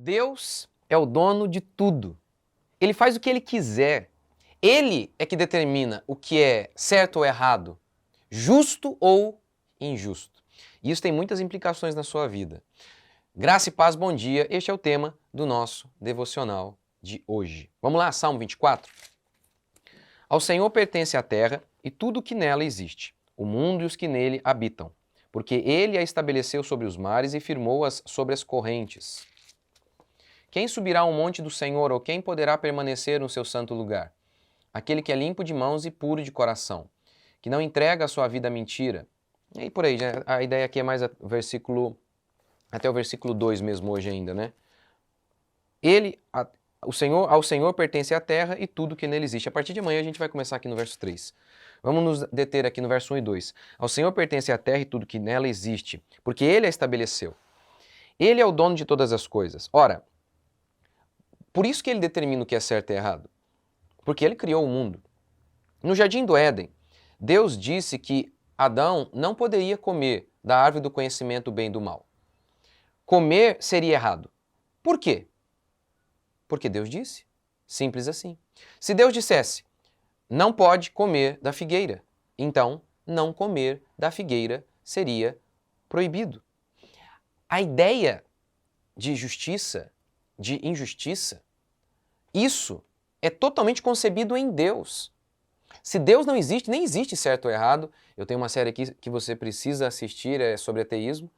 Deus é o dono de tudo. Ele faz o que ele quiser. Ele é que determina o que é certo ou errado, justo ou injusto. E isso tem muitas implicações na sua vida. Graça e paz, bom dia. Este é o tema do nosso devocional de hoje. Vamos lá, Salmo 24? Ao Senhor pertence a terra e tudo o que nela existe, o mundo e os que nele habitam, porque ele a estabeleceu sobre os mares e firmou-as sobre as correntes. Quem subirá ao monte do Senhor, ou quem poderá permanecer no seu santo lugar? Aquele que é limpo de mãos e puro de coração, que não entrega a sua vida à mentira. E aí por aí, a ideia aqui é mais até o versículo 2 mesmo hoje ainda, né? Ao Senhor pertence a terra e tudo que nele existe. A partir de amanhã a gente vai começar aqui no verso 3. Vamos nos deter aqui no verso 1 e 2. Ao Senhor pertence a terra e tudo que nela existe, porque ele a estabeleceu. Ele é o dono de todas as coisas. Ora, por isso que ele determina o que é certo e errado. Porque ele criou o mundo. No jardim do Éden, Deus disse que Adão não poderia comer da árvore do conhecimento do bem e do mal. Comer seria errado. Por quê? Porque Deus disse. Simples assim. Se Deus dissesse, não pode comer da figueira, então não comer da figueira seria proibido. A ideia de justiça, de injustiça, isso é totalmente concebido em Deus. Se Deus não existe, nem existe certo ou errado. Eu tenho uma série aqui que você precisa assistir, é sobre ateísmo.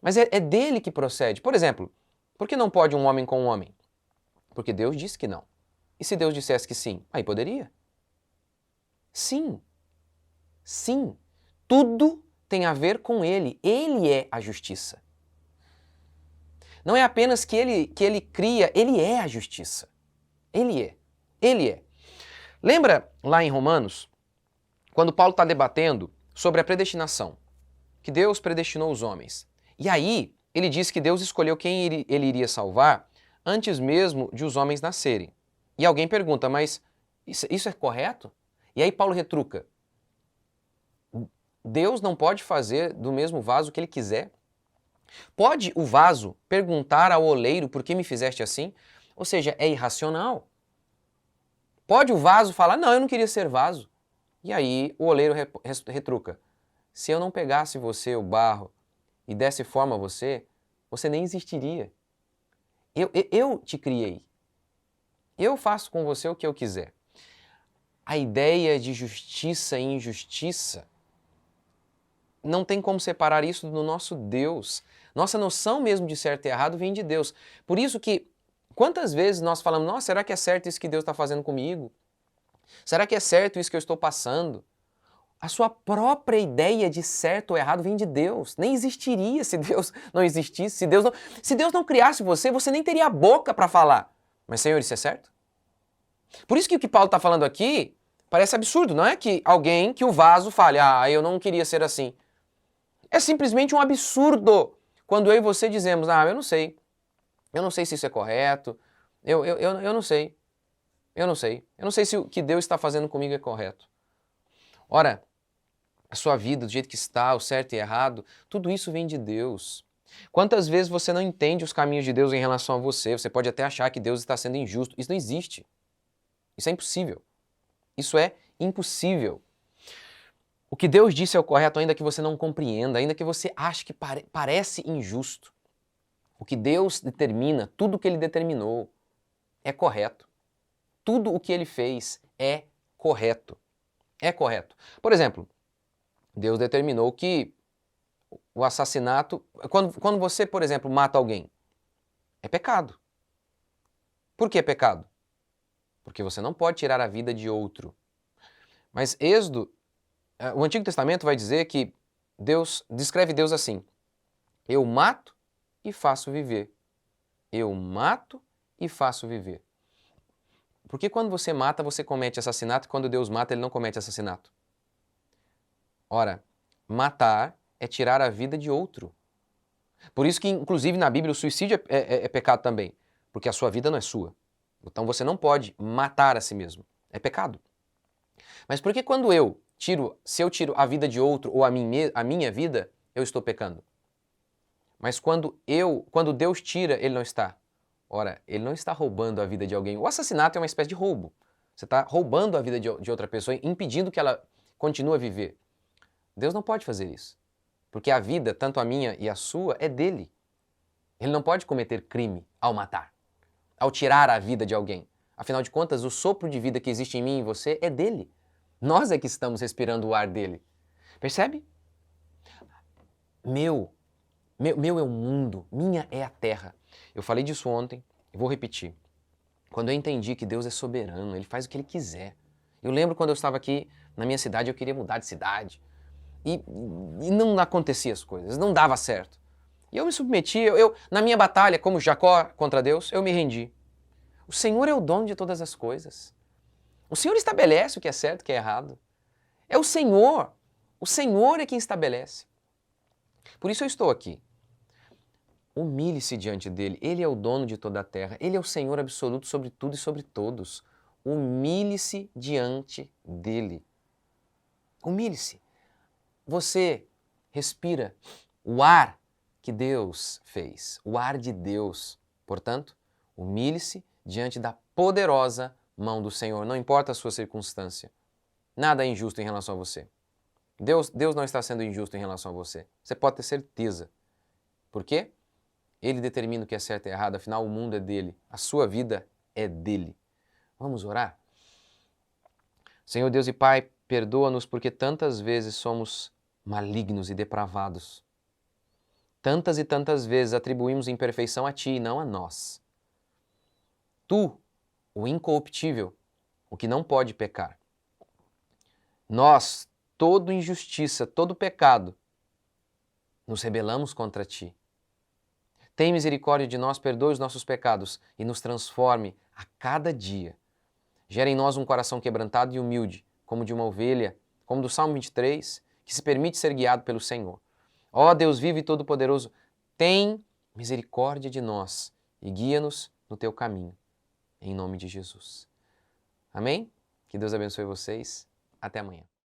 Mas é dele que procede. Por exemplo, por que não pode um homem com um homem? Porque Deus disse que não. E se Deus dissesse que sim? Aí poderia. Sim. Sim. Tudo tem a ver com ele. Ele é a justiça. Não é apenas que ele cria, ele é a justiça. Ele é. Ele é. Lembra lá em Romanos, quando Paulo está debatendo sobre a predestinação, que Deus predestinou os homens. E aí, ele diz que Deus escolheu quem ele iria salvar antes mesmo de os homens nascerem. E alguém pergunta, mas isso é correto? E aí Paulo retruca, Deus não pode fazer do mesmo vaso o que ele quiser? Pode o vaso perguntar ao oleiro por que me fizeste assim? Ou seja, é irracional. Pode o vaso falar, não, eu não queria ser vaso. E aí o oleiro retruca, se eu não pegasse você, o barro, e desse forma a você, você nem existiria. Eu te criei. Eu faço com você o que eu quiser. A ideia de justiça e injustiça, não tem como separar isso do nosso Deus. Nossa noção mesmo de certo e errado vem de Deus. Por isso que, quantas vezes nós falamos, nossa, será que é certo isso que Deus está fazendo comigo? Será que é certo isso que eu estou passando? A sua própria ideia de certo ou errado vem de Deus. Nem existiria se Deus não existisse. Se Deus não criasse você, você nem teria a boca para falar. Mas, Senhor, isso é certo? Por isso que o que Paulo está falando aqui parece absurdo. Não é que alguém, que o vaso fale, ah, eu não queria ser assim. É simplesmente um absurdo quando eu e você dizemos, ah, eu não sei. Eu não sei se isso é correto. Eu não sei. Eu não sei. Eu não sei se o que Deus está fazendo comigo é correto. Ora, a sua vida, do jeito que está, o certo e errado, tudo isso vem de Deus. Quantas vezes você não entende os caminhos de Deus em relação a você? Você pode até achar que Deus está sendo injusto. Isso não existe. Isso é impossível. Isso é impossível. O que Deus disse é o correto, ainda que você não compreenda, ainda que você ache que parece injusto. O que Deus determina, tudo o que Ele determinou, é correto. Tudo o que Ele fez é correto. É correto. Por exemplo, Deus determinou que o assassinato... Quando você, por exemplo, mata alguém, é pecado. Por que pecado? Porque você não pode tirar a vida de outro. Mas Êxodo, o Antigo Testamento vai dizer que Deus descreve Deus assim, eu mato e faço viver. Eu mato e faço viver. Porque quando você mata, você comete assassinato, e quando Deus mata, Ele não comete assassinato. Ora, matar é tirar a vida de outro. Por isso que, inclusive, na Bíblia, o suicídio é pecado também, porque a sua vida não é sua. Então você não pode matar a si mesmo. É pecado. Mas por que quando se eu tiro a vida de outro ou a minha vida, eu estou pecando? Mas quando Deus tira, Ele não está. Ora, ele não está roubando a vida de alguém. O assassinato é uma espécie de roubo. Você está roubando a vida de outra pessoa, impedindo que ela continue a viver. Deus não pode fazer isso. Porque a vida, tanto a minha e a sua, é dele. Ele não pode cometer crime ao matar, ao tirar a vida de alguém. Afinal de contas, o sopro de vida que existe em mim e em você é dele. Nós é que estamos respirando o ar dele. Percebe? Meu é o mundo, minha é a terra. Eu falei disso ontem, eu vou repetir. Quando eu entendi que Deus é soberano, Ele faz o que Ele quiser. Eu lembro quando eu estava aqui na minha cidade, eu queria mudar de cidade. E não acontecia as coisas, não dava certo. E eu me submeti, na minha batalha, como Jacó contra Deus, eu me rendi. O Senhor é o dono de todas as coisas. O Senhor estabelece o que é certo e o que é errado. É o Senhor é quem estabelece. Por isso eu estou aqui. Humilhe-se diante dele. Ele é o dono de toda a terra. Ele é o Senhor absoluto sobre tudo e sobre todos. Humilhe-se diante dele. Humilhe-se. Você respira o ar que Deus fez, o ar de Deus. Portanto, humilhe-se diante da poderosa mão do Senhor. Não importa a sua circunstância. Nada é injusto em relação a você. Deus não está sendo injusto em relação a você. Você pode ter certeza. Por quê? Ele determina o que é certo e errado, afinal o mundo é dele, a sua vida é dele. Vamos orar? Senhor Deus e Pai, perdoa-nos porque tantas vezes somos malignos e depravados. Tantas e tantas vezes atribuímos imperfeição a Ti e não a nós. Tu, o incorruptível, o que não pode pecar. Nós, toda injustiça, todo pecado, nos rebelamos contra Ti. Tem misericórdia de nós, perdoe os nossos pecados e nos transforme a cada dia. Gera em nós um coração quebrantado e humilde, como de uma ovelha, como do Salmo 23, que se permite ser guiado pelo Senhor. Ó Deus vivo e todo-poderoso, tem misericórdia de nós e guia-nos no Teu caminho. Em nome de Jesus. Amém? Que Deus abençoe vocês. Até amanhã.